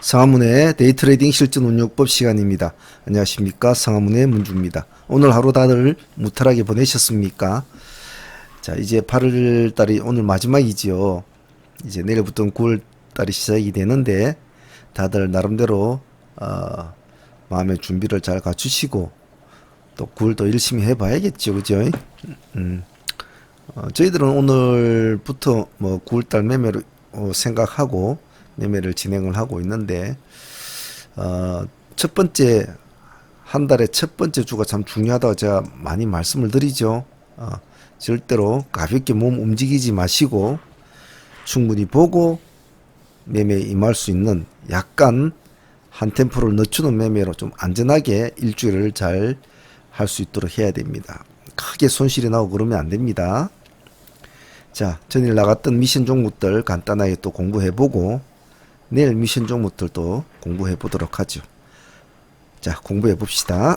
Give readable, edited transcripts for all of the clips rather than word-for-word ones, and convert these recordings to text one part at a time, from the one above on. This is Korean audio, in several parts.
상하문의 데이트레이딩 실전운용법 시간입니다. 안녕하십니까, 상하문의 문주입니다. 오늘 하루 다들 무탈하게 보내셨습니까? 자, 이제 8월달이 오늘 마지막이지요. 이제 내일부터는 9월달이 시작이 되는데 다들 나름대로 마음의 준비를 잘 갖추시고 또 9월도 열심히 해봐야겠죠, 그죠? 저희들은 오늘부터 뭐 9월달 매매를 생각하고 매매를 진행을 하고 있는데, 첫 번째, 한 달의 첫 번째 주가 참 중요하다고 제가 많이 말씀을 드리죠. 절대로 가볍게 몸 움직이지 마시고 충분히 보고 매매에 임할 수 있는 약간 한 템포를 늦추는 매매로 좀 안전하게 일주일을 잘 할 수 있도록 해야 됩니다. 크게 손실이 나고 그러면 안 됩니다. 자, 전일 나갔던 미션 종목들 간단하게 또 공부해보고 내일 미션 종목들도 공부해보도록 하죠. 자, 공부해봅시다.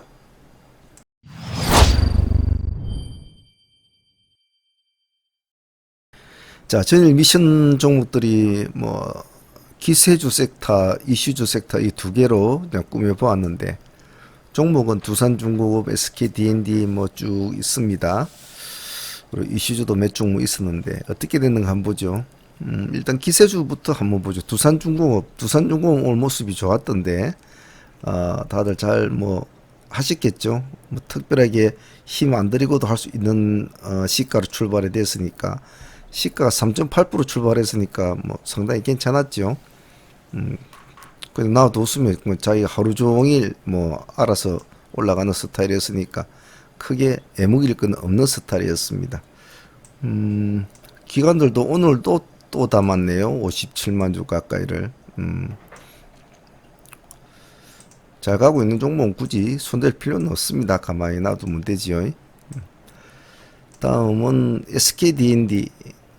자, 전일 미션 종목들이 뭐 기세주 섹터, 이슈주 섹터 이 두 개로 그냥 꾸며보았는데, 종목은 두산중공업, SKD&D 뭐 쭉 있습니다. 그리고 이슈주도 몇 종목 있었는데 어떻게 됐는가 한번 보죠. 일단 기세주부터 한번 보죠. 두산중공업 오늘 모습이 좋았던데, 다들 잘 뭐 하셨겠죠. 뭐 특별하게 힘 안 들이고도 할 수 있는 시가로 출발이 됐으니까, 시가가 3.8% 출발했으니까 뭐 상당히 괜찮았죠. 그래서 놔뒀으면 뭐 자기가 하루 종일 뭐 알아서 올라가는 스타일이었으니까 크게 애먹일 건 없는 스타일이었습니다. 기관들도 오늘 또 담았네요. 57만 주 가까이를. 잘 가고 있는 종목은 굳이 손댈 필요는 없습니다. 가만히 놔두면 되지요. 다음은 SKD&D.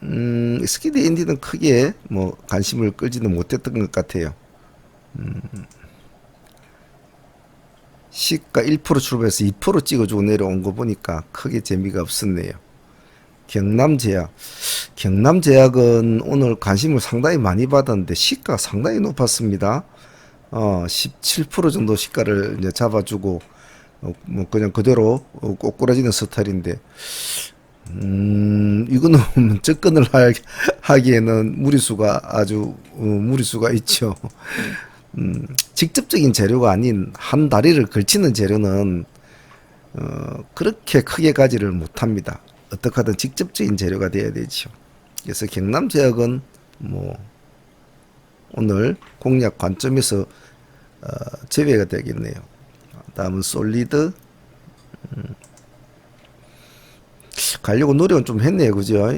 SKD&D는 크게 뭐 관심을 끌지는 못했던 것 같아요. 시가 1% 출발해서 2% 찍어주고 내려온 거 보니까 크게 재미가 없었네요. 경남제약은 오늘 관심을 상당히 많이 받았는데 시가가 상당히 높았습니다. 17% 정도 시가를 이제 잡아주고 뭐 그냥 그대로 꼬꾸라지는 스타일인데, 이거는 접근을 하기에는 무리수가 아주 무리수가 있죠. 직접적인 재료가 아닌 한 다리를 걸치는 재료는 그렇게 크게 가지를 못합니다. 어떻게 하든 직접적인 재료가 돼야 되죠. 그래서 경남제약은 뭐 오늘 공략 관점에서 제외가 되겠네요. 다음은 솔리드. 가려고 노력은 좀 했네요, 그죠?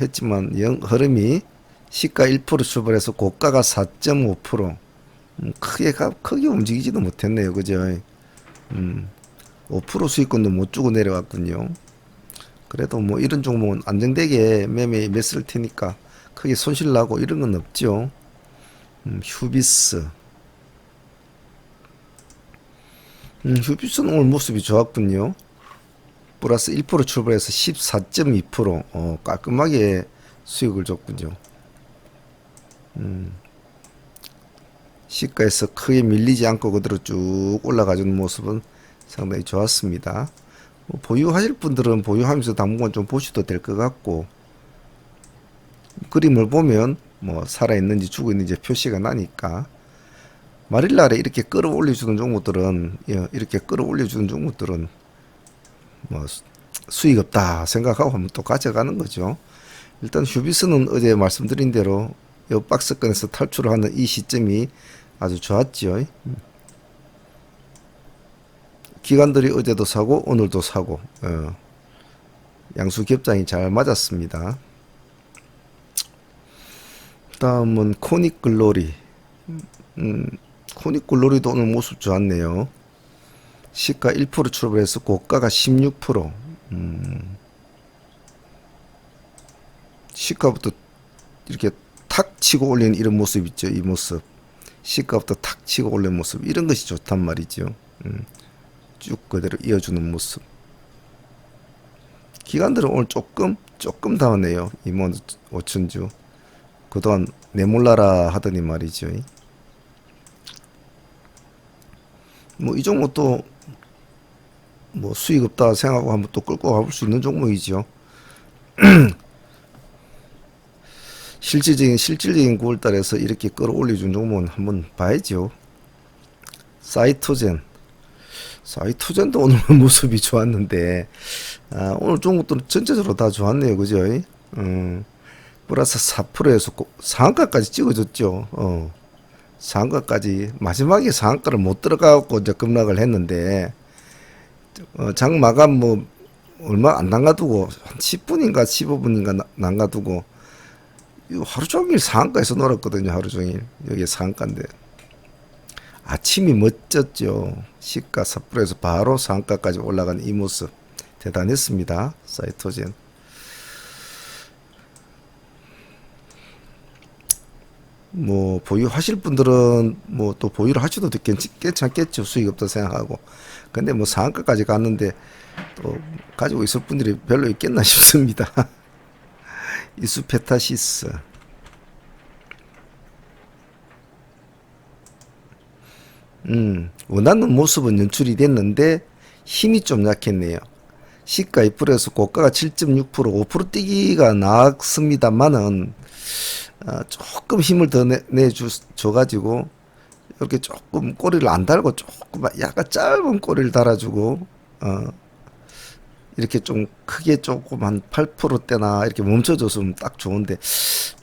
했지만 흐름이 시가 1% 출발해서 고가가 4.5%. 크게 움직이지도 못했네요, 그죠? 5% 수익권도 못 주고 내려갔군요. 그래도 뭐 이런 종목은 안정되게 매매 mes을 테니까 크게 손실 나고 이런 건 없죠. 휴비스. 휴비스는 오늘 모습이 좋았군요. 플러스 1% 출발해서 14.2%, 깔끔하게 수익을 줬군요. 시가에서 크게 밀리지 않고 그대로 쭉 올라가주는 모습은 상당히 좋았습니다. 뭐 보유하실 분들은 보유하면서 당분간 좀 보셔도 될 것 같고, 그림을 보면 뭐 살아있는지 죽어있는지 표시가 나니까, 마릴날에 이렇게 끌어올려주는 종목들은 뭐 수익 없다 생각하고 하면 또 가져가는 거죠. 일단 휴비스는 어제 말씀드린 대로 이 박스권에서 탈출을 하는 이 시점이 아주 좋았죠. 기관들이 어제도 사고 오늘도 사고, 양수 겹장이 잘 맞았습니다. 다음은 코닉글로리. 코닉글로리도 오늘 모습 좋았네요. 시가 1% 출발해서 고가가 16%. 시가부터 이렇게 탁 치고 올리는 이런 모습 있죠. 이 모습. 시가부터 탁 치고 올리는 모습. 이런 것이 좋단 말이죠. 쭉 그대로 이어주는 모습. 기관들은 오늘 조금 담았네요. 25,000주. 그동안 내몰라라 하더니 말이죠. 뭐 이 종목도 뭐 수익 없다 생각하고 한번 또 끌고 가볼 수 있는 종목이죠. 실질적인 9월달에서 이렇게 끌어올려준 종목은 한번 봐야죠. 사이토젠도 오늘 모습이 좋았는데, 오늘 종목도 전체적으로 다 좋았네요. 그죠? 플러스 4%에서 상한가까지 찍어줬죠. 상한가까지, 마지막에 상한가를 못 들어가고 이제 급락을 했는데, 장 마감 뭐, 얼마 안 남가두고, 한 10분인가 15분인가 남가두고, 이거 하루 종일 상한가에서 놀았거든요. 하루 종일. 여기 상한가인데. 아침이 멋졌죠. 시가 4%에서 바로 상한가까지 올라간 이 모습. 대단했습니다. 사이토젠. 뭐 보유하실 분들은 뭐 또 보유를 하셔도 괜찮겠죠. 수익 없다 생각하고. 근데 뭐 상한가까지 갔는데 또 가지고 있을 분들이 별로 있겠나 싶습니다. 이수페타시스. 원하는 모습은 연출이 됐는데 힘이 좀 약했네요. 시가 2%에서 고가가 7.6%, 5% 뛰기가 나았습니다만은 조금 힘을 더 내줘가지고 이렇게 조금 꼬리를 안 달고 조금 약간 짧은 꼬리를 달아주고 이렇게 좀 크게 조금 한 8%대나 이렇게 멈춰줬으면 딱 좋은데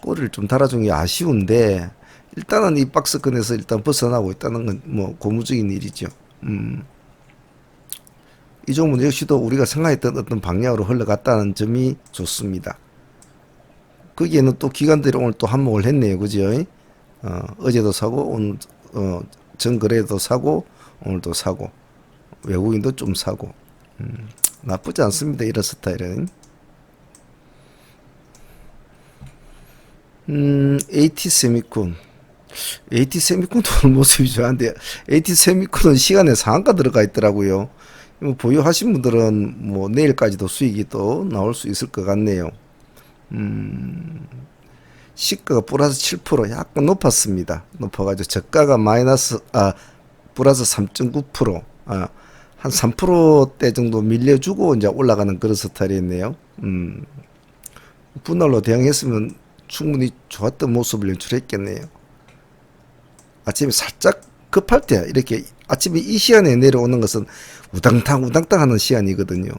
꼬리를 좀 달아준 게 아쉬운데 일단은 이 박스권에서 일단 벗어나고 있다는 건 뭐 고무적인 일이죠. 이 종목 역시도 우리가 생각했던 어떤 방향으로 흘러갔다는 점이 좋습니다. 거기에는 또 기관들이 오늘 또 한몫을 했네요. 그죠? 어제도 사고 오늘 전거래도 사고 오늘도 사고 외국인도 좀 사고 나쁘지 않습니다. 이런 스타일은. AT세미콘 오늘 모습이 좋은데 AT세미콘은 시간에 상한가 들어가 있더라고요. 보유하신 분들은 뭐 내일까지도 수익이 또 나올 수 있을 것 같네요. 시가가 플러스 7% 약간 높았습니다. 높아가지고 저가가 플러스 3.9%, 한 3%대 정도 밀려주고 이제 올라가는 그런 스타일이었네요. 분할로 대응했으면 충분히 좋았던 모습을 연출했겠네요. 아침에 살짝 급할 때 이렇게 아침에 이 시간에 내려오는 것은 우당탕 하는 시간이거든요.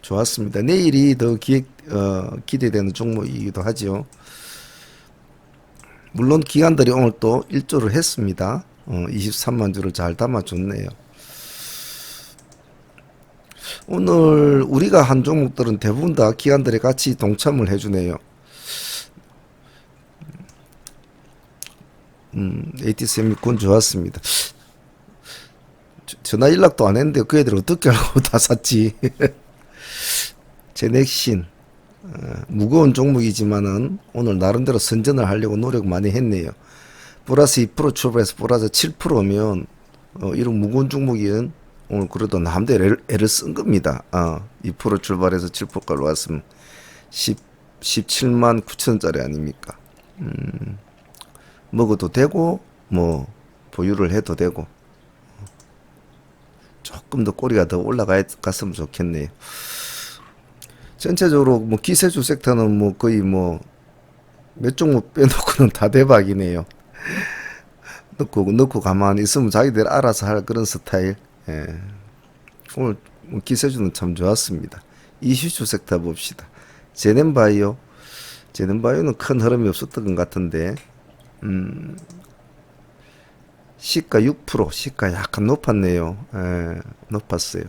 좋았습니다. 내일이 더 기대되는 종목이기도 하죠. 물론 기관들이 오늘 또 일조를 했습니다. 23만 주를 잘 담아줬네요. 오늘 우리가 한 종목들은 대부분 다 기관들이 같이 동참을 해주네요. AT세미콘 좋았습니다. 전화 연락도 안 했는데 그 애들 어떻게 알고 다 샀지. 제넥신 무거운 종목이지만은 오늘 나름대로 선전을 하려고 노력 많이 했네요. 플러스 2% 출발해서 플러스 7%면 이런 무거운 종목은 오늘 그래도 남대로 애를 쓴 겁니다. 2% 출발해서 7%까지 왔으면 17만 9천짜리 아닙니까? 먹어도 되고 뭐 보유를 해도 되고 조금 더 꼬리가 더 올라갔으면 좋겠네요. 전체적으로 뭐 기세주 섹터는 뭐 거의 뭐 몇 종목 빼놓고는 다 대박이네요. 넣고 가만히 있으면 자기들 알아서 할 그런 스타일. 예. 오늘 뭐 기세주는 참 좋았습니다. 이슈주 섹터 봅시다. 제넨바이오는 큰 흐름이 없었던 것 같은데 시가 6%, 시가 약간 높았네요. 예, 높았어요.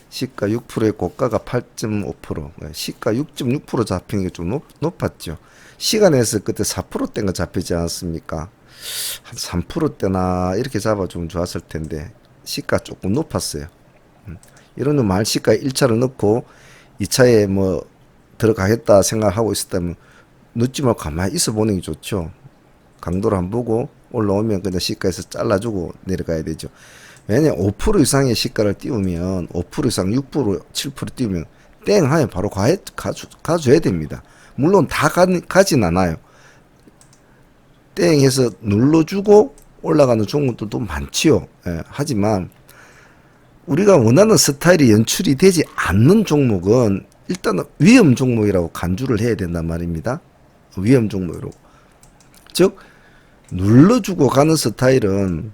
시가 6%의 고가가 8.5%, 시가 6.6% 잡히는 게 좀 높았죠. 시간에서 그때 4%대가 잡히지 않았습니까? 한 3%대나 이렇게 잡아주면 좋았을 텐데 시가 조금 높았어요. 이런 말 시가 1차를 넣고 2차에 뭐 들어가겠다 생각하고 있었다면 늦지 말고 가만히 있어 보는 게 좋죠. 강도를 안 보고 올라오면 그냥 시가에서 잘라주고 내려가야 되죠. 왜냐면 5% 이상의 시가를 띄우면 5% 이상 6% 7% 띄우면 땡 하면 바로 가줘야 됩니다. 물론 다 가진 않아요. 땡해서 눌러주고 올라가는 종목들도 많지요. 예, 하지만 우리가 원하는 스타일이 연출이 되지 않는 종목은 일단은 위험 종목이라고 간주를 해야 된단 말입니다. 위험 종목으로. 즉 눌러주고 가는 스타일은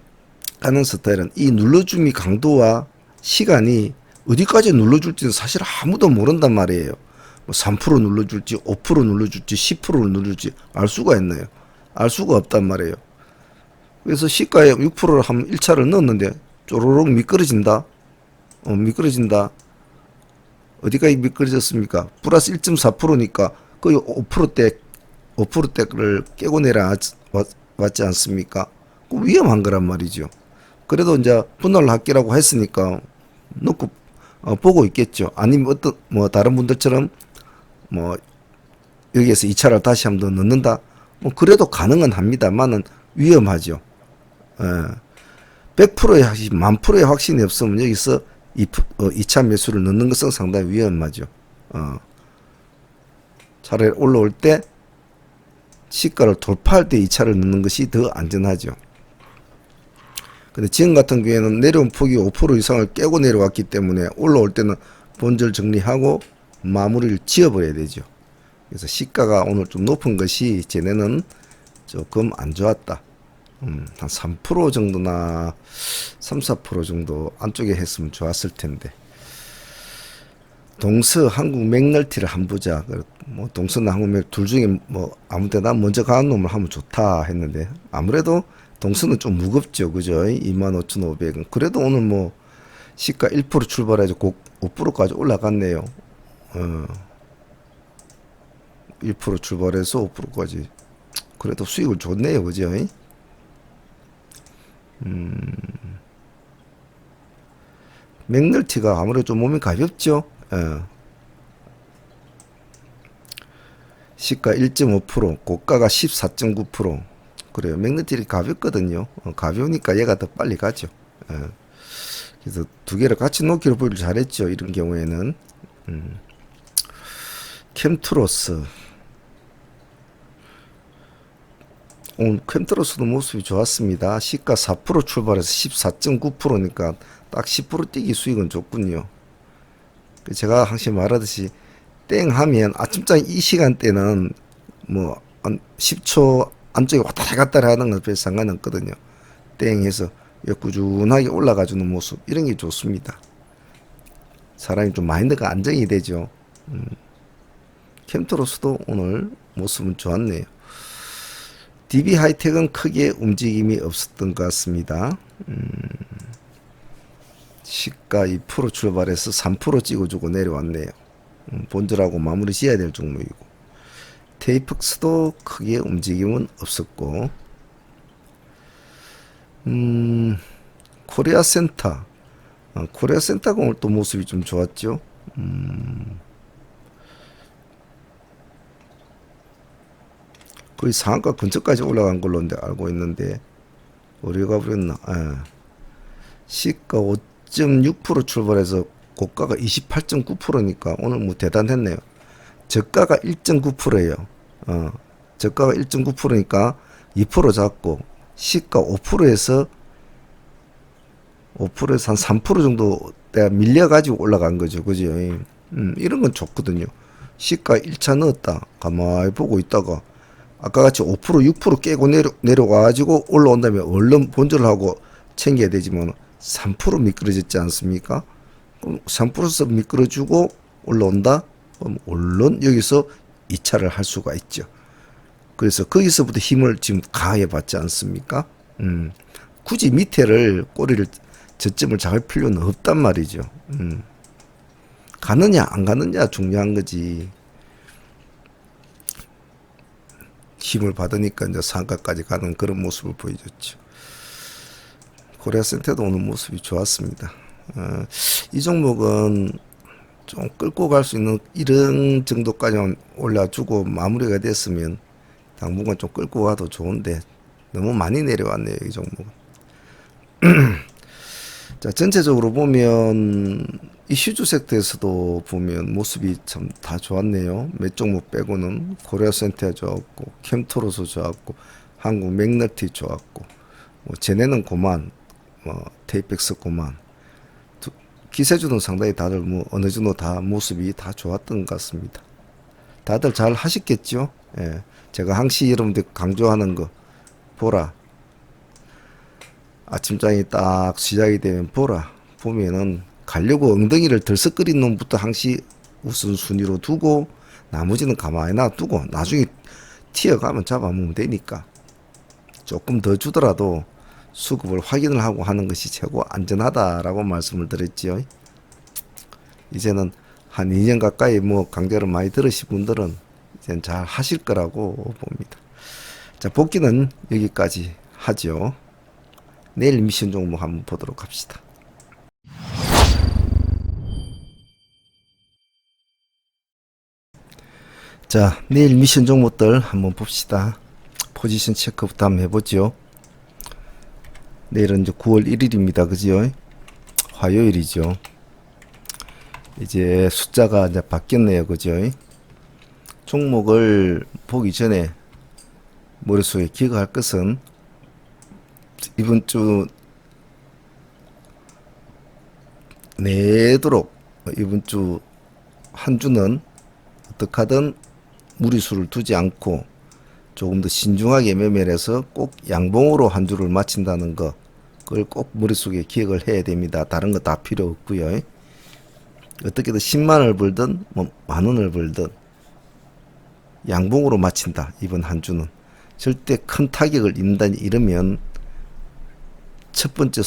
이 눌러줌이 강도와 시간이 어디까지 눌러줄지는 사실 아무도 모른단 말이에요. 뭐 3% 눌러줄지 5% 눌러줄지 10%를 눌러줄지 알 수가 있나요? 알 수가 없단 말이에요. 그래서 시가에 6%를 한 1차를 넣었는데 쪼로록 미끄러진다. 미끄러진다. 어디까지 미끄러졌습니까? 플러스 1.4%니까 거의 5%대를 깨고 내려왔지 않습니까? 위험한 거란 말이죠. 그래도 이제 분할 합계라고 했으니까 놓고 보고 있겠죠. 아니면 어떤 뭐 다른 분들처럼 뭐 여기에서 2차를 다시 한 번 더 넣는다. 뭐 그래도 가능은 합니다만은 위험하죠. 100%의 확신, 10,000%의 확신이 없으면 여기서 2차 매수를 넣는 것은 상당히 위험하죠. 차라리 올라올 때 시가를 돌파할 때 2차를 넣는 것이 더 안전하죠. 근데 지금 같은 경우에는 내려온 폭이 5% 이상을 깨고 내려왔기 때문에 올라올 때는 본절 정리하고 마무리를 지어버려야 되죠. 그래서 시가가 오늘 좀 높은 것이 쟤네는 조금 안 좋았다. 한 3% 정도나 3, 4% 정도 안쪽에 했으면 좋았을 텐데. 동서 한국 맥널티를 한번 보자. 뭐 동서나 한국 맥 둘 중에 뭐 아무 때나 먼저 가는 놈을 하면 좋다 했는데 아무래도 동서는 좀 무겁죠. 그죠? 25,500원. 그래도 오늘 뭐 시가 1% 출발해서 5%까지 올라갔네요. 1% 출발해서 5%까지. 그래도 수익을 줬네요. 그죠? 맥널티가 아무래도 좀 몸이 가볍죠. 시가 1.5%, 고가가 14.9%. 그래요. 맥널티가 가볍거든요. 가벼우니까 얘가 더 빨리 가죠. 그래서 두 개를 같이 놓기로 보기를 잘했죠. 이런 경우에는. 캠트로스. 오늘 캠트로스도 모습이 좋았습니다. 시가 4% 출발해서 14.9%니까 딱 10% 뛰기 수익은 좋군요. 제가 항상 말하듯이 땡 하면 아침장 이 시간대는 뭐 10초 안쪽에 왔다 갔다 하는 건 별 상관없거든요. 땡 해서 꾸준하게 올라가주는 모습 이런 게 좋습니다. 사람이 좀 마인드가 안정이 되죠. 캠트로스도 오늘 모습은 좋았네요. DB 하이텍은 크게 움직임이 없었던 것 같습니다. 시가 2% 출발해서 3% 찍어주고 내려왔네요. 본절하고 마무리 지어야 될 종목이고. 테이프스도 크게 움직임은 없었고. 코리아센터. 코리아센터가 오늘 또 모습이 좀 좋았죠. 거의 상한가 근처까지 올라간 걸로 알고 있는데 어디 가버렸나. 시가 5.6% 출발해서 고가가 28.9%니까 오늘 뭐 대단했네요. 저가가 1.9%예요. 저가가 1.9%니까 2% 잡고 시가 5%에서 한 3% 정도 내가 밀려가지고 올라간 거죠. 그죠? 이런 건 좋거든요. 시가 1차 넣었다. 가만히 보고 있다가 아까 같이 5%, 6% 깨고 내려가지고 올라온다면 얼른 본절을 하고 챙겨야 되지만 3% 미끄러졌지 않습니까? 그럼 3%서 미끄러지고 올라온다? 그럼 얼른 여기서 2차를 할 수가 있죠. 그래서 거기서부터 힘을 지금 강하게 받지 않습니까? 굳이 밑에를 꼬리를 저점을 잡을 필요는 없단 말이죠. 가느냐 안 가느냐 중요한 거지. 힘을 받으니까 이제 상가까지 가는 그런 모습을 보여줬죠. 코리아센터도 오늘 모습이 좋았습니다. 이 종목은 좀 끌고 갈 수 있는 이런 정도까지만 올려주고 마무리가 됐으면 당분간 좀 끌고 와도 좋은데 너무 많이 내려왔네요. 이 종목은. 자, 전체적으로 보면 이슈주 섹터에서도 보면 모습이 참 다 좋았네요. 몇 종목 빼고는 코리아센터 좋았고 캠토로스 좋았고 한국 맥너티 좋았고, 뭐 쟤네는 고만, 뭐 테이펙스 고만, 기세주는 상당히 다들 뭐 어느 정도 다 모습이 다 좋았던 것 같습니다. 다들 잘 하셨겠죠? 예. 제가 항시 여러분들 강조하는 거 보라. 아침장이 딱 시작이 되면 보라. 보면은 가려고 엉덩이를 들썩거리는 놈부터 항시 우선순위로 두고 나머지는 가만히 놔두고 나중에 튀어가면 잡아먹으면 되니까 조금 더 주더라도 수급을 확인을 하고 하는 것이 최고 안전하다라고 말씀을 드렸지요. 이제는 한 2년 가까이 뭐 강좌를 많이 들으신 분들은 이제 잘 하실 거라고 봅니다. 자, 복귀는 여기까지 하죠. 내일 미션 종목 한번 보도록 합시다. 자, 내일 미션 종목들 한번 봅시다. 포지션 체크부터 한번 해보죠. 내일은 이제 9월 1일입니다. 그죠? 화요일이죠. 이제 숫자가 이제 바뀌었네요. 그죠? 종목을 보기 전에 머릿속에 기억할 것은 이번 주 내도록 이번 주 한 주는 어떻게 하든 무리수를 두지 않고 조금 더 신중하게 매매를 해서 꼭 양봉으로 한 주를 마친다는 거, 그걸 꼭 머릿속에 기억을 해야 됩니다. 다른 거 다 필요 없고요. 어떻게든 10만원을 벌든 뭐 만원을 벌든 양봉으로 마친다. 이번 한 주는 절대 큰 타격을 입는다. 이러면 첫 번째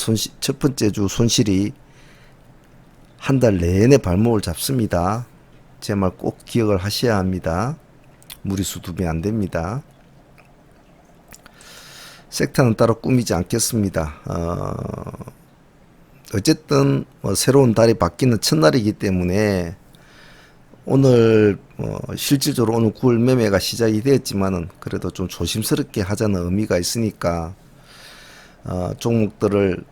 주 손실이 한 달 내내 발목을 잡습니다. 제 말 꼭 기억을 하셔야 합니다. 무리수 두면 안 됩니다. 섹터는 따로 꾸미지 않겠습니다. 어쨌든 뭐 새로운 달이 바뀌는 첫날이기 때문에 오늘 실질적으로 오늘 9월 매매가 시작이 되었지만은 그래도 좀 조심스럽게 하자는 의미가 있으니까 종목들을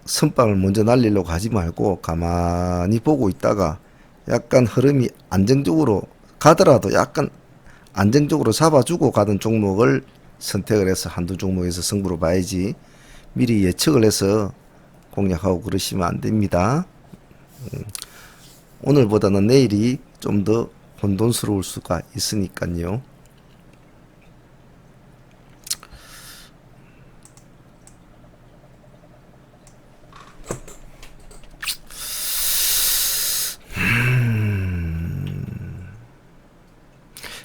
선빵을 먼저 날리려고 하지 말고 가만히 보고 있다가 약간 흐름이 안정적으로 가더라도 약간 안정적으로 잡아주고 가던 종목을 선택을 해서 한두 종목에서 승부를 봐야지 미리 예측을 해서 공략하고 그러시면 안 됩니다. 오늘보다는 내일이 좀 더 혼돈스러울 수가 있으니까요.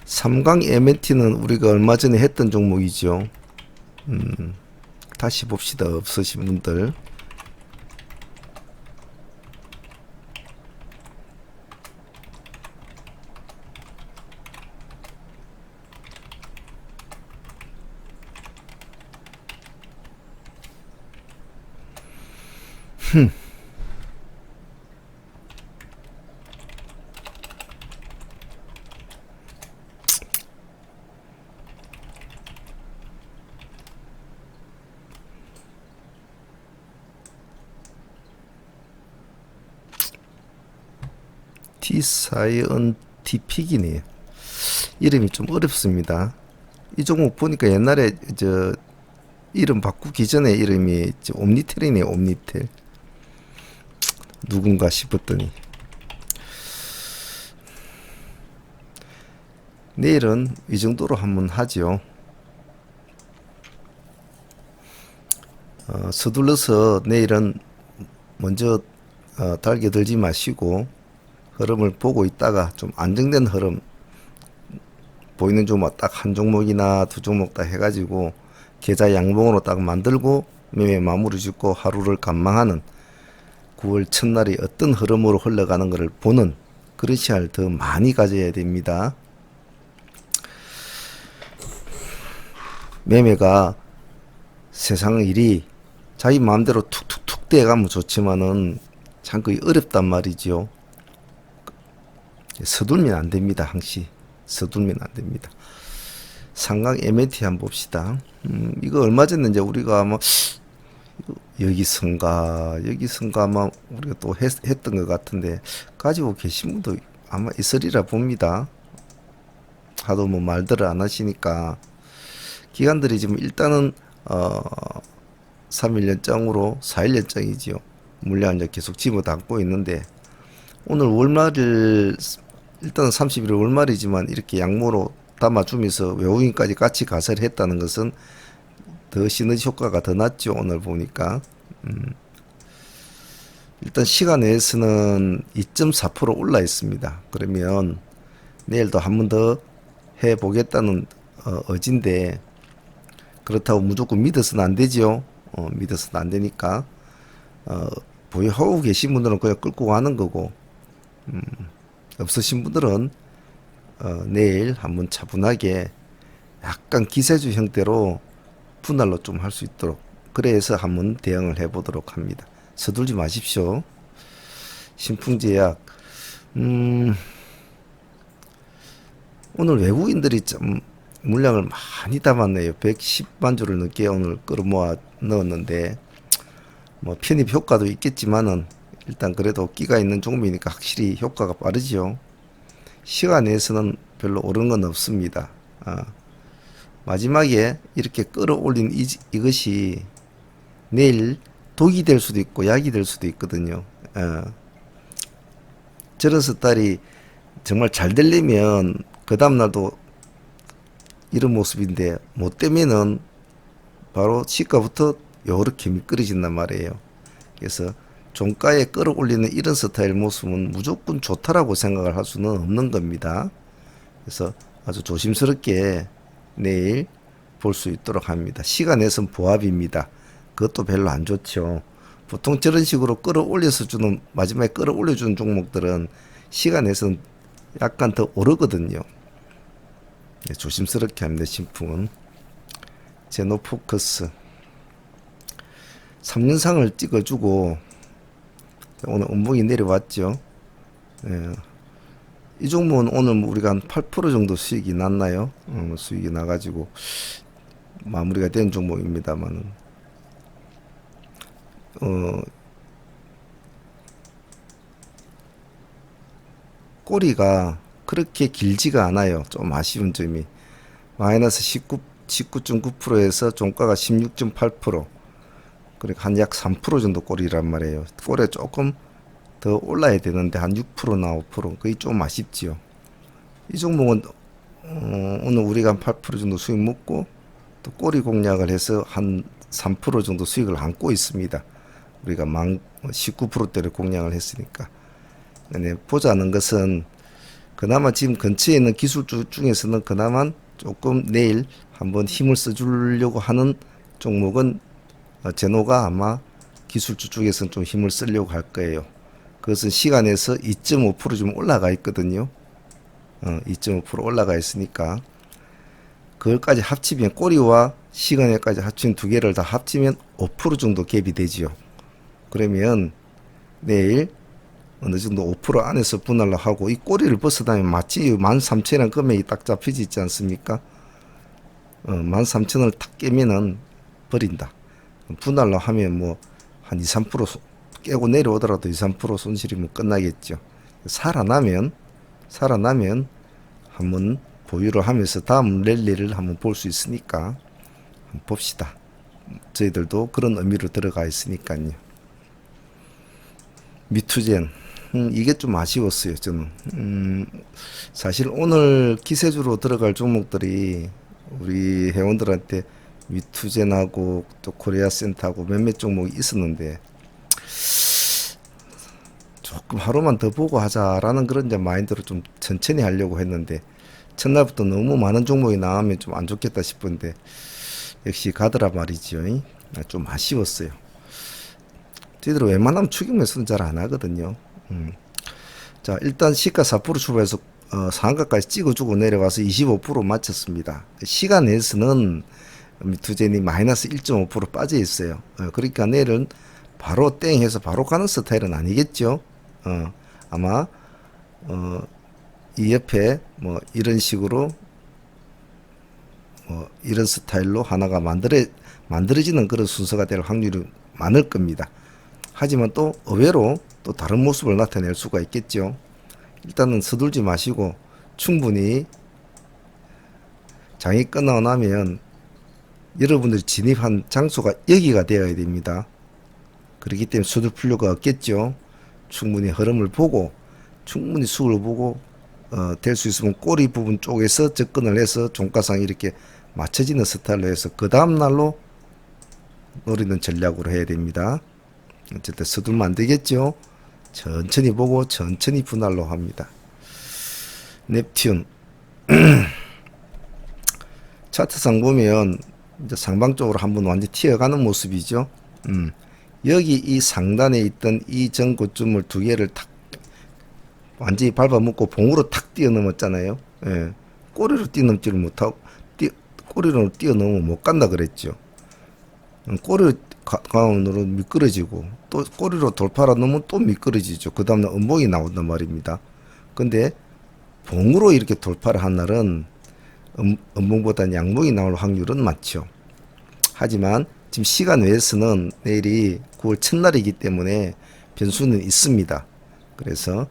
삼강 MNT는 우리가 얼마 전에 했던 종목이죠. 다시 봅시다. 없으신 분들. T사이언티픽이네요. 이름이 좀 어렵습니다. 이 종목 보니까 옛날에 저 이름 바꾸기 전에 이름이 옴니텔이네요. 옴니텔. 누군가 싶었더니 내일은 이 정도로 한번 하죠. 서둘러서 내일은 먼저 달겨들지 마시고 흐름을 보고 있다가 좀 안정된 흐름 보이는 종목 딱 한 종목이나 두 종목 딱 해가지고 계좌 양봉으로 딱 만들고 매매 마무리 짓고 하루를 관망하는 9월 첫날이 어떤 흐름으로 흘러가는 것을 보는 그런 시간을 더 많이 가져야 됩니다. 매매가 세상 일이 자기 마음대로 툭툭툭 떼가면 좋지만은 참 그게 어렵단 말이죠. 서둘면 안 됩니다. 항시 서둘면 안 됩니다. 상강 MNT 한번 봅시다. 이거 얼마 전에 이제 우리가 아마 여기선가 아마 우리가 또 했던 것 같은데 가지고 계신 분도 아마 있으리라 봅니다. 하도 뭐 말들을 안 하시니까 기관들이 지금 일단은 3일 연장으로 4일 연장이지요. 물량 이제 계속 집어담고 있는데 오늘 월말일 일단은 31일 월말이지만 이렇게 양모로 담아주면서 외국인까지 같이 가세를 했다는 것은 더 시너지 효과가 더 났죠. 오늘 보니까 일단 시간 내에서는 2.4% 올라 있습니다. 그러면 내일도 한 번 더 해보겠다는 의지인데 그렇다고 무조건 믿어서는 안 되죠. 믿어서는 안 되니까 보유하고 계신 분들은 그냥 끌고 가는 거고 없으신 분들은 내일 한번 차분하게 약간 기세주 형태로 분할로 좀 할 수 있도록 그래서 한번 대응을 해보도록 합니다. 서둘지 마십시오. 신풍제약 오늘 외국인들이 좀 물량을 많이 담았네요. 110만 주를 넘게 오늘 끌어모아 넣었는데 뭐 편입 효과도 있겠지만은 일단 그래도 끼가 있는 종목이니까 확실히 효과가 빠르지요. 시간 내에서는 별로 오른 건 없습니다. 마지막에 이렇게 끌어올린 이것이 내일 독이 될 수도 있고 약이 될 수도 있거든요. 저런 스타일이 정말 잘 되려면 그 다음날도 이런 모습인데 못 되면은 바로 시가부터 요렇게 미끄러진단 말이에요. 그래서 종가에 끌어올리는 이런 스타일 모습은 무조건 좋다라고 생각을 할 수는 없는 겁니다. 그래서 아주 조심스럽게 내일 볼 수 있도록 합니다. 시간에선 보합입니다. 그것도 별로 안 좋죠. 보통 저런 식으로 끌어올려서 주는 마지막에 끌어올려주는 종목들은 시간에선 약간 더 오르거든요. 네, 조심스럽게 합니다. 신풍은 제노포커스 3년상을 찍어주고 오늘 음봉이 내려왔죠. 예. 이 종목은 오늘 우리가 한 8% 정도 수익이 났나요? 수익이 나가지고 마무리가 된 종목입니다만 꼬리가 그렇게 길지가 않아요. 좀 아쉬운 점이 마이너스 19.9%에서 종가가 16.8%, 그러니까 한 약 3% 정도 꼬리란 말이에요. 꼬리가 조금 더 올라야 되는데 한 6%나 5% 그게 좀 아쉽지요. 이 종목은 오늘 우리가 한 8% 정도 수익 먹고 또 꼬리 공략을 해서 한 3% 정도 수익을 안고 있습니다. 우리가 19%대를 공략을 했으니까. 네, 보자는 것은 그나마 지금 근처에 있는 기술주 중에서는 그나마 조금 내일 한번 힘을 써주려고 하는 종목은 제노가 아마 기술주 쪽에서는 좀 힘을 쓰려고 할 거예요. 그것은 시간에서 2.5% 좀 올라가 있거든요. 2.5% 올라가 있으니까 그걸까지 합치면 꼬리와 시간에까지 합친 두 개를 다 합치면 5% 정도 갭이 되지요. 그러면 내일 어느 정도 5% 안에서 분할을 하고 이 꼬리를 벗어나면 마치 13,000이라는 금액이 딱 잡히지 있지 않습니까? 13,000을 탁 깨면은 버린다. 분할로 하면 뭐 한 2, 3% 깨고 내려오더라도 2, 3% 손실이면 끝나겠죠. 살아나면 한번 보유를 하면서 다음 랠리를 한번 볼 수 있으니까 한번 봅시다. 저희들도 그런 의미로 들어가 있으니까요. 미투젠 이게 좀 아쉬웠어요. 저는 사실 오늘 기세주로 들어갈 종목들이 우리 회원들한테 미투젠하고 또 코리아센터하고 몇몇 종목이 있었는데 조금 하루만 더 보고 하자라는 그런 이제 마인드로 좀 천천히 하려고 했는데 첫날부터 너무 많은 종목이 나오면 좀 안 좋겠다 싶은데 역시 가더라 말이지요. 좀 아쉬웠어요. 저희들은 웬만하면 추격 매수는 잘 안 하거든요. 자, 일단 시가 4% 출발해서 상한가까지 찍어주고 내려와서 25% 마쳤습니다. 시간 내에서는 미투젠이 마이너스 1.5% 빠져 있어요. 그러니까 내일은 바로 땡 해서 바로 가는 스타일은 아니겠죠. 아마 이 옆에 뭐 이런 식으로 이런 스타일로 하나가 만들어지는 그런 순서가 될 확률이 많을 겁니다. 하지만 또 의외로 또 다른 모습을 나타낼 수가 있겠죠. 일단은 서둘지 마시고 충분히 장이 끝나고 나면 여러분들이 진입한 장소가 여기가 되어야 됩니다. 그렇기 때문에 수도 필요가 없겠죠. 충분히 흐름을 보고 충분히 수를 보고 될 수 있으면 꼬리 부분 쪽에서 접근을 해서 종가상 이렇게 맞춰지는 스타일로 해서 그 다음 날로 노리는 전략으로 해야 됩니다. 어쨌든 서둘면 안 되겠죠. 천천히 보고 천천히 분할로 합니다. 넵튠 차트상 보면 이제 상방 쪽으로 한번 완전 튀어가는 모습이죠. 여기 이 상단에 있던 이 전고점을 두 개를 탁 완전히 밟아먹고 봉으로 탁 뛰어넘었잖아요. 예. 꼬리로 뛰어넘지를 못하고 꼬리로 뛰어넘으면 못 간다 그랬죠. 꼬리로 가운으로 미끄러지고 또 꼬리로 돌파라 놓으면 또 미끄러지죠. 그 다음날 음봉이 나온단 말입니다. 근데 봉으로 이렇게 돌파를 한 날은 음봉보다 양봉이 나올 확률은 많죠. 하지만 지금 시간 외에서는 내일이 9월 첫날이기 때문에 변수는 있습니다. 그래서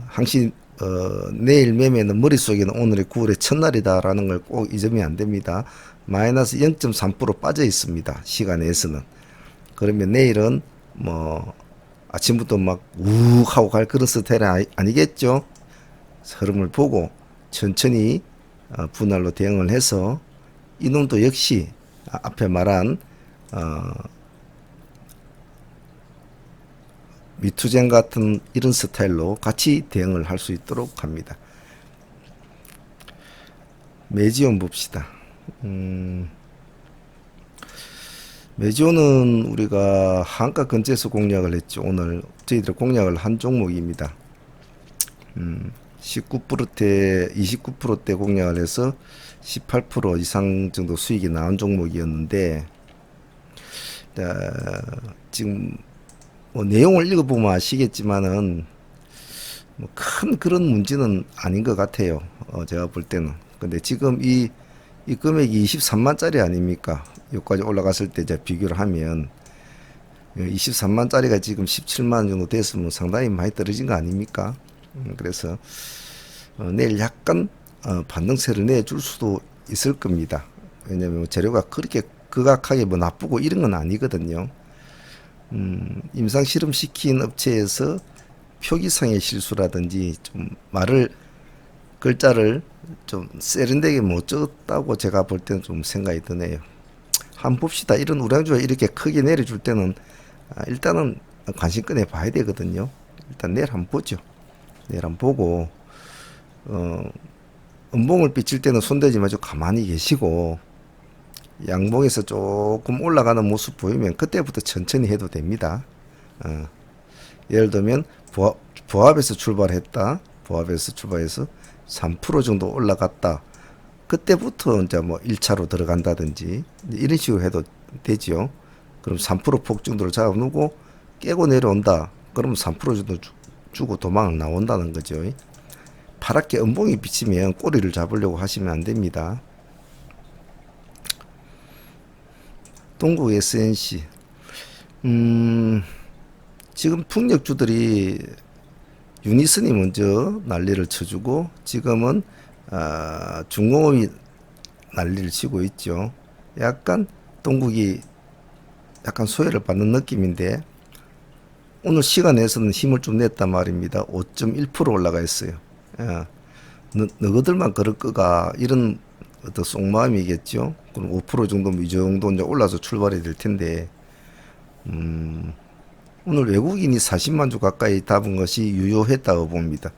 항시 내일 매매는 머릿속에는 오늘의 9월의 첫날이다라는 걸 꼭 잊으면 안 됩니다. 마이너스 0.3% 빠져 있습니다. 시간 외에서는. 그러면 내일은 뭐 아침부터 막 우욱 하고 갈 그런 스타일은 아니겠죠. 흐름을 보고 천천히 분할로 대응을 해서 이놈도 역시 앞에 말한 미투젠 같은 이런 스타일로 같이 대응을 할 수 있도록 합니다. 메지온 봅시다. 메지온은 우리가 한가 근처에서 공략을 했죠. 오늘 저희들 공략을 한 종목입니다. 19%대 29%대 공략을 해서 18% 이상 정도 수익이 나온 종목이었는데 지금 뭐 내용을 읽어보면 아시겠지만은 뭐 큰 그런 문제는 아닌 것 같아요. 제가 볼 때는. 근데 지금 이 금액이 23만짜리 아닙니까? 여기까지 올라갔을 때 이제 비교를 하면 23만짜리가 지금 17만 정도 됐으면 상당히 많이 떨어진 거 아닙니까? 그래서 내일 약간 반등세를 내줄 수도 있을 겁니다. 왜냐면 재료가 그렇게 극악하게 뭐 나쁘고 이런 건 아니거든요. 임상 실험 시킨 업체에서 표기상의 실수라든지 좀 글자를 좀 세련되게 못 적었다고 제가 볼 때는 좀 생각이 드네요. 한번 봅시다. 이런 우량주가 이렇게 크게 내려줄 때는 일단은 관심 꺼내 봐야 되거든요. 일단 내일 한번 보죠. 내일 한번 보고 음봉을 비칠 때는 손대지 마시고 가만히 계시고 양봉에서 조금 올라가는 모습 보이면 그때부터 천천히 해도 됩니다. 예를 들면 보합에서 출발했다. 보합에서 출발해서 3% 정도 올라갔다. 그때부터 이제 뭐 1차로 들어간다든지 이런 식으로 해도 되지요. 그럼 3%폭 정도를 잡아놓고 깨고 내려온다. 그러면 3% 정도 주고 도망을 나온다는 거죠. 파랗게 음봉이 비치면 꼬리를 잡으려고 하시면 안 됩니다. 동국 SNC 지금 풍력주들이 유니슨이 먼저 난리를 쳐주고 지금은 중공업이 난리를 치고 있죠. 약간 동국이 약간 소외를 받는 느낌인데 오늘 시간에서는 힘을 좀 냈단 말입니다. 5.1% 올라가 있어요. 너희들만 그럴 거가 이런 어떤 속마음이겠죠. 그럼 5% 정도면 이 정도 이제 올라서 출발이 될 텐데 오늘 외국인이 40만 주 가까이 잡은 것이 유효했다고 봅니다.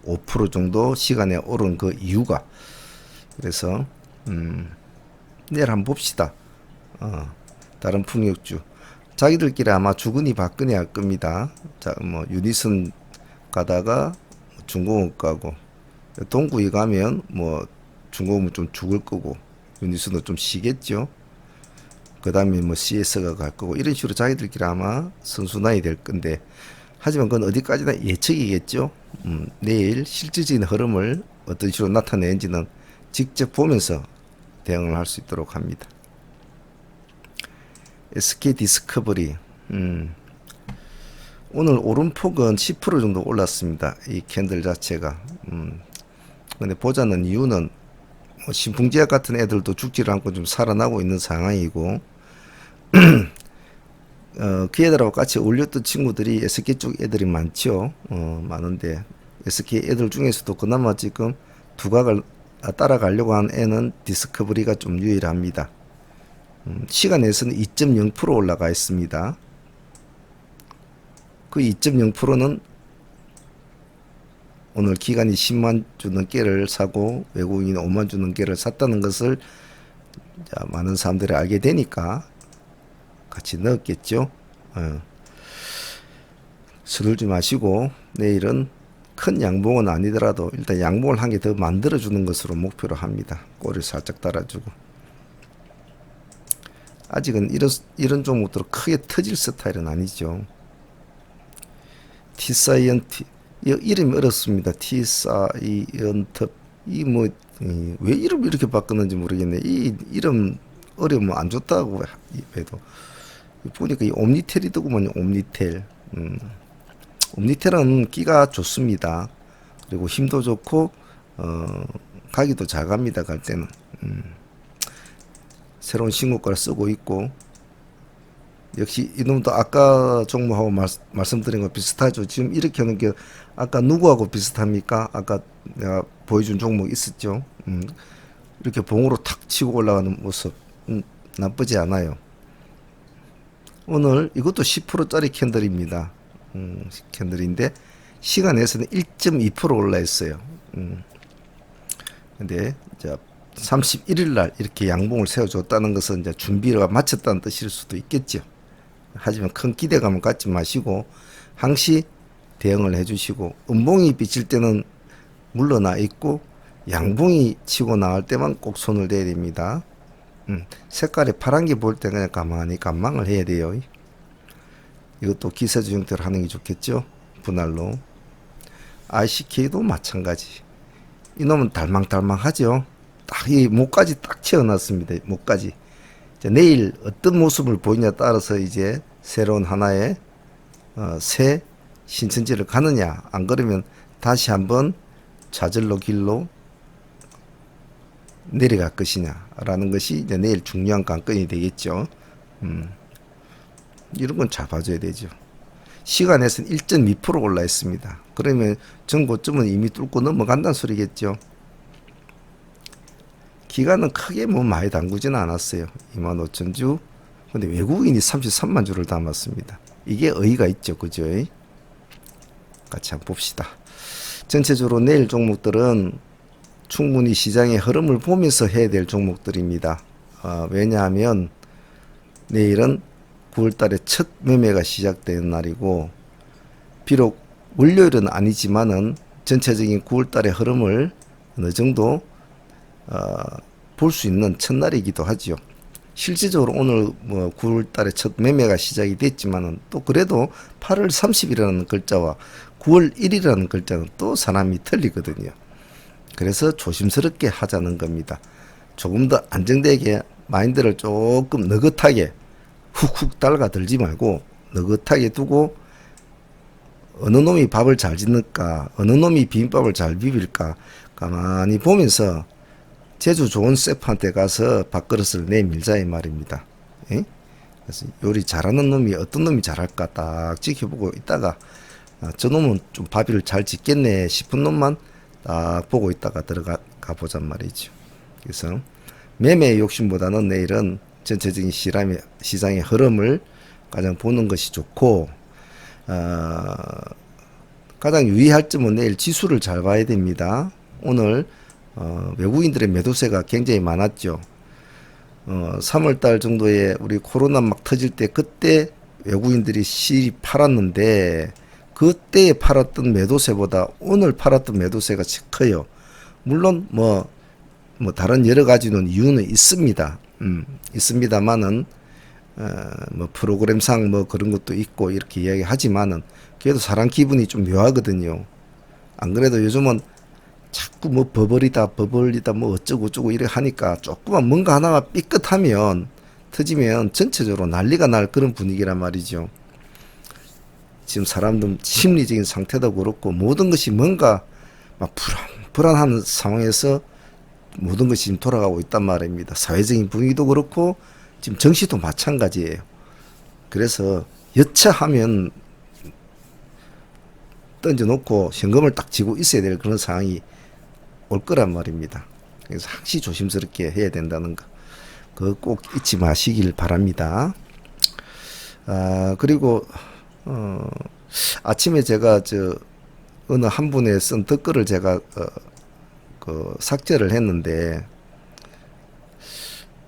5% 정도 시간에 오른 그 이유가. 그래서 내일 한번 봅시다. 다른 풍력주 자기들끼리 아마 주거니 받거니 할 겁니다. 자, 뭐 유니슨 가다가 중공업 가고 동구이 가면 뭐 중공업은 좀 죽을 거고 유니슨도 좀 쉬겠죠. 그 다음에 뭐 CS가 갈 거고 이런 식으로 자기들끼리 아마 선순환이 될 건데 하지만 그건 어디까지나 예측이겠죠. 내일 실질적인 흐름을 어떤 식으로 나타내는지는 직접 보면서 대응을 할 수 있도록 합니다. SK 디스커버리 오늘 오름폭은 10% 정도 올랐습니다. 이 캔들 자체가 근데 보자는 이유는 뭐 신풍지약 같은 애들도 죽지를 않고 좀 살아나고 있는 상황이고, 그 애들하고 같이 어울렸던 친구들이 SK 쪽 애들이 많죠. 많은데 SK 애들 중에서도 그나마 지금 두각을 따라가려고 한 애는 디스커버리가 좀 유일합니다. 시간에서는 2.0% 올라가 있습니다. 그 2.0%는 오늘 기간이 10만 주 넘게를 사고 외국인이 5만 주 넘게를 샀다는 것을 많은 사람들이 알게 되니까 같이 넣었겠죠. 서둘지 마시고 내일은 큰 양봉은 아니더라도 일단 양봉을 한 개 더 만들어주는 것으로 목표로 합니다. 꼬리를 살짝 달아주고. 아직은 이런 종목들은 크게 터질 스타일은 아니죠. T사이언트, 이름이 어렵습니다. T사이언트, 왜 이름 이렇게 바꿨는지 모르겠네. 이 이름 어려우면 안 좋다고 해도. 보니까 이 옴니텔이더구만요. 옴니텔. 옴니텔은 끼가 좋습니다. 그리고 힘도 좋고 가기도 잘 갑니다. 갈 때는. 새로운 신고가를 쓰고 있고, 역시 이놈도 아까 종목하고 말씀드린 거 비슷하죠. 지금 이렇게 하는 게 아까 누구하고 비슷합니까? 아까 내가 보여준 종목 있었죠. 이렇게 봉으로 탁 치고 올라가는 모습 나쁘지 않아요. 오늘 이것도 10%짜리 캔들입니다. 캔들인데 시간에서는 1.2% 올라 있어요. 근데 이제 31일 날 이렇게 양봉을 세워줬다는 것은 이제 준비가 마쳤다는 뜻일 수도 있겠죠. 하지만 큰 기대감을 갖지 마시고 항시 대응을 해주시고, 음봉이 비칠 때는 물러나 있고 양봉이 치고 나올 때만 꼭 손을 대야 됩니다. 색깔이 파란 게 보일 때 그냥 가만히 관망을 해야 돼요. 이것도 기세주 형태로 하는 게 좋겠죠. 분할로. ICK도 마찬가지. 이놈은 달망달망하죠. 딱 이 목까지 딱 채워놨습니다. 목까지. 내일 어떤 모습을 보이냐에 따라서 이제 새로운 하나의 새 신천지를 가느냐, 안 그러면 다시 한번 좌절로 길로 내려갈 것이냐 라는 것이 이제 내일 중요한 관건이 되겠죠. 이런 건 잘 봐줘야 되죠. 시간에서는 1.2% 올라 있습니다. 그러면 전고점은 이미 뚫고 넘어간다는 소리겠죠. 기간은 크게 뭐 많이 담그지는 않았어요. 25,000주. 근데 외국인이 33만 주를 담았습니다. 이게 의의가 있죠. 그죠? 같이 한번 봅시다. 전체적으로 내일 종목들은 충분히 시장의 흐름을 보면서 해야 될 종목들입니다. 왜냐하면 내일은 9월달에 첫 매매가 시작되는 날이고, 비록 월요일은 아니지만은 전체적인 9월달의 흐름을 어느 정도 볼 수 있는 첫날이기도 하죠. 실질적으로 오늘 뭐 9월달에 첫 매매가 시작이 됐지만은 또 그래도 8월 30일이라는 글자와 9월 1일이라는 글자는 또 사람이 틀리거든요. 그래서 조심스럽게 하자는 겁니다. 조금 더 안정되게 마인드를 조금 느긋하게 훅훅 달가들지 말고 느긋하게 두고, 어느 놈이 밥을 잘 짓는가, 어느 놈이 비빔밥을 잘 비빌까 가만히 보면서 제주 좋은 셰프한테 가서 밥그릇을 내밀자 이 말입니다. 에? 그래서 요리 잘하는 놈이 어떤 놈이 잘할까 딱 지켜보고 있다가 저 놈은 좀 밥을 잘 짓겠네 싶은 놈만 딱 보고 있다가 들어가 보잔 말이죠. 그래서 매매 욕심보다는 내일은 전체적인 시장의 흐름을 가장 보는 것이 좋고, 가장 유의할 점은 내일 지수를 잘 봐야 됩니다. 오늘 외국인들의 매도세가 굉장히 많았죠. 3월달 정도에 우리 코로나 막 터질 때 그때 외국인들이 실이 팔았는데, 그때 팔았던 매도세보다 오늘 팔았던 매도세가 커요. 물론 뭐 다른 여러 가지는 이유는 있습니다. 있습니다만은 뭐 프로그램상 뭐 그런 것도 있고 이렇게 이야기하지만은 그래도 사람 기분이 좀 묘하거든요. 안 그래도 요즘은 자꾸 뭐 버블이다 뭐 어쩌고 이래 하니까 조금만 뭔가 하나가 삐끗하면 터지면 전체적으로 난리가 날 그런 분위기란 말이죠. 지금 사람들 심리적인 상태도 그렇고 모든 것이 뭔가 막 불안한 상황에서 모든 것이 지금 돌아가고 있단 말입니다. 사회적인 분위기도 그렇고 지금 정시도 마찬가지예요. 그래서 여차하면 던져놓고 현금을 딱 쥐고 있어야 될 그런 상황이 올 거란 말입니다. 그래서 항시 조심스럽게 해야 된다는 거, 그거 꼭 잊지 마시길 바랍니다. 그리고 아침에 제가 어느 한 분의 쓴 댓글을 제가 삭제를 했는데,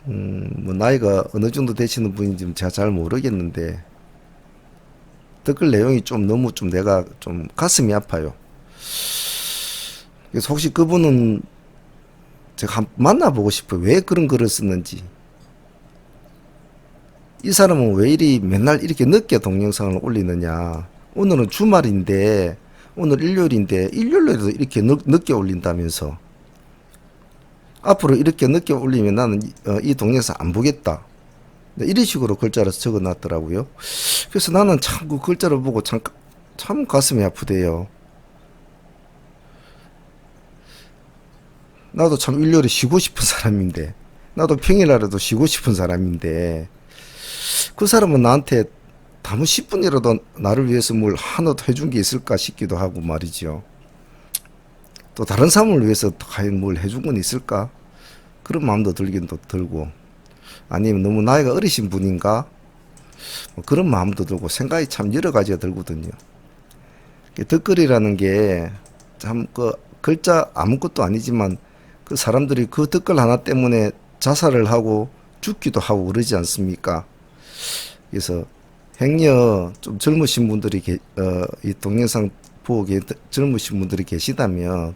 뭐 나이가 어느 정도 되시는 분인지 제가 잘 모르겠는데 댓글 내용이 좀 너무 내가 좀 가슴이 아파요. 그래서 혹시 그분은 제가 한번 만나보고 싶어요. 왜 그런 글을 썼는지. 이 사람은 왜 이리 맨날 이렇게 늦게 동영상을 올리느냐. 오늘은 주말인데, 오늘 일요일인데 일요일에도 이렇게 늦게 올린다면서. 앞으로 이렇게 늦게 올리면 나는 이 동영상 안 보겠다, 이런 식으로 글자를 적어놨더라고요. 그래서 나는 참 그 글자를 보고 참 가슴이 아프대요. 나도 참 일요일에 쉬고 싶은 사람인데, 나도 평일날에도 쉬고 싶은 사람인데, 그 사람은 나한테 단무 10분이라도 나를 위해서 뭘 하나도 해준 게 있을까 싶기도 하고 말이죠. 또 다른 사람을 위해서 과연 뭘 해준 건 있을까? 그런 마음도 들긴 또 들고, 아니면 너무 나이가 어리신 분인가? 뭐 그런 마음도 들고, 생각이 참 여러 가지가 들거든요. 댓글이라는 게 참 글자 아무것도 아니지만 그 사람들이 그 댓글 하나 때문에 자살을 하고 죽기도 하고 그러지 않습니까? 그래서 행여 좀 젊으신 분들이 이 동영상 보고 젊으신 분들이 계시다면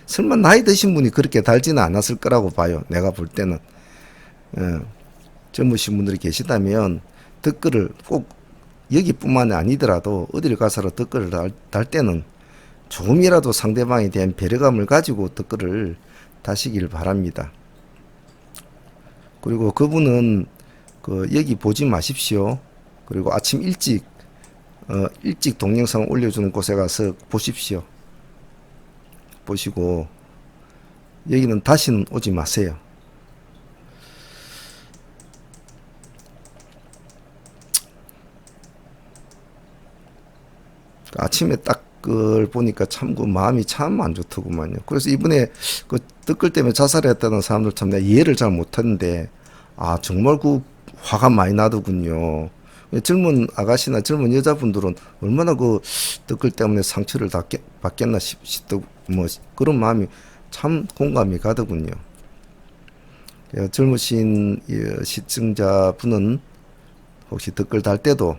설마 나이 드신 분이 그렇게 달지는 않았을 거라고 봐요. 내가 볼 때는. 젊으신 분들이 계시다면 댓글을 꼭 여기뿐만이 아니더라도 어디를 가서라 댓글을 달 때는 조금이라도 상대방에 대한 배려감을 가지고 댓글을 다시길 바랍니다. 그리고 그분은 여기 보지 마십시오. 그리고 아침 일찍 동영상을 올려주는 곳에 가서 보십시오. 보시고 여기는 다시는 오지 마세요. 아침에 딱 그걸 보니까 참 그 마음이 참 안 좋더구만요. 그래서 이번에 그 댓글 때문에 자살했다는 사람들 참 내가 이해를 잘 못했는데, 정말 그 화가 많이 나더군요. 젊은 아가씨나 젊은 여자분들은 얼마나 그 댓글 때문에 상처를 다 받겠나 싶더, 뭐 그런 마음이 참 공감이 가더군요. 젊으신 시청자분은 혹시 댓글 달 때도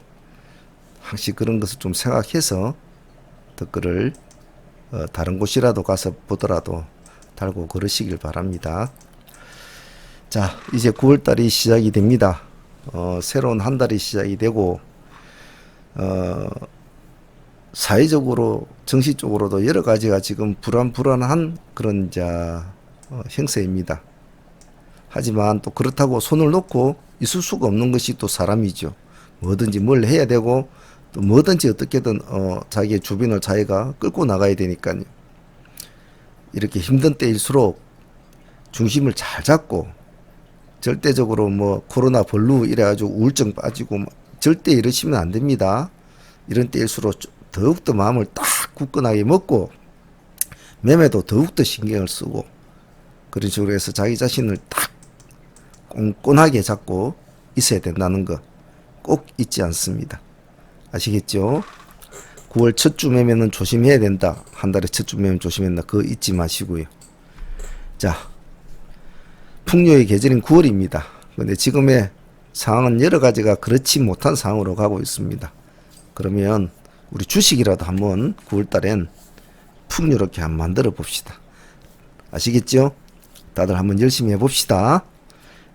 항시 그런 것을 좀 생각해서 댓글을 다른 곳이라도 가서 보더라도 달고 그러시길 바랍니다. 자, 이제 9월달이 시작이 됩니다. 새로운 한 달이 시작이 되고, 사회적으로, 정치적으로도 여러 가지가 지금 불안한 그런 형세입니다. 하지만 또 그렇다고 손을 놓고 있을 수가 없는 것이 또 사람이죠. 뭐든지 뭘 해야 되고, 또 뭐든지 어떻게든 자기의 주변을 자기가 끌고 나가야 되니까요. 이렇게 힘든 때일수록 중심을 잘 잡고, 절대적으로 뭐 코로나 벌루 이래가지고 우울증 빠지고 절대 이러시면 안 됩니다. 이런 때일수록 더욱더 마음을 딱 굳건하게 먹고, 매매도 더욱더 신경을 쓰고, 그런 식으로 해서 자기 자신을 딱 꼼꼼하게 잡고 있어야 된다는 거 꼭 잊지 않습니다. 아시겠죠? 9월 첫 주 매매는 조심해야 된다. 한 달에 첫 주 매매는 조심해야 된다. 그거 잊지 마시고요. 자, 풍요의 계절인 9월입니다. 근데 지금의 상황은 여러 가지가 그렇지 못한 상황으로 가고 있습니다. 그러면 우리 주식이라도 한번 9월 달엔 풍요롭게 한번 만들어 봅시다. 아시겠죠? 다들 한번 열심히 해봅시다.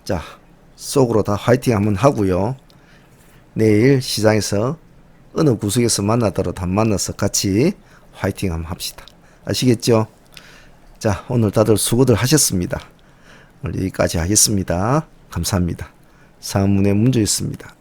자, 속으로 다 화이팅 한번 하고요. 내일 시장에서 어느 구석에서 만나더라도 한번 만나서 같이 화이팅 한번 합시다. 아시겠죠? 자, 오늘 다들 수고들 하셨습니다. 오늘 여기까지 하겠습니다. 감사합니다. 상문의 문제였습니다.